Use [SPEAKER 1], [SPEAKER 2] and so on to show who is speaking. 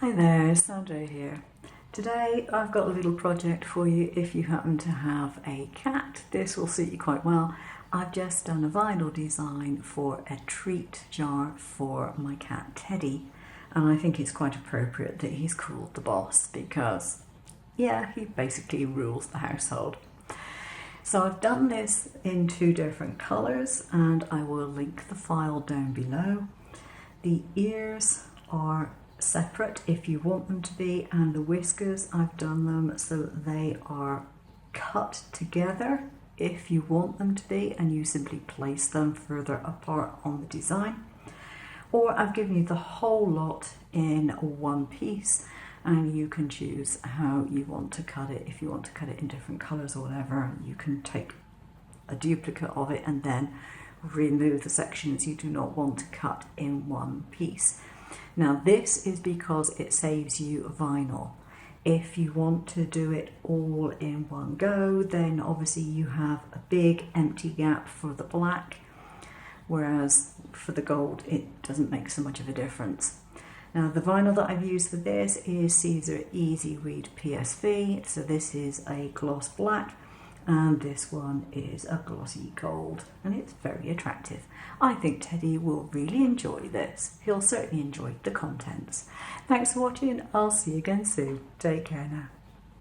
[SPEAKER 1] Hi there, Sandra here. Today I've got a little project for you if you happen to have a cat. This will suit you quite well. I've just done a vinyl design for a treat jar for my cat Teddy, and I think it's quite appropriate that he's called the boss because, yeah, he basically rules the household. So I've done this in two different colours and I will link the file down below. The ears are separate if you want them to be, and the whiskers, I've done them so that they are cut together if you want them to be, and you simply place them further apart on the design. Or I've given you the whole lot in one piece and you can choose how you want to cut it. If you want to cut it in different colours or whatever, you can take a duplicate of it and then remove the sections you do not want to cut in one piece. Now this is because it saves you vinyl. If you want to do it all in one go, then obviously you have a big empty gap for the black, whereas for the gold it doesn't make so much of a difference. Now the vinyl that I've used for this is Siser Easy Read PSV, so this is a gloss black and this one is a glossy gold, and it's very attractive. I think Teddy will really enjoy this. He'll certainly enjoy the contents. Thanks for watching. I'll see you again soon. Take care now.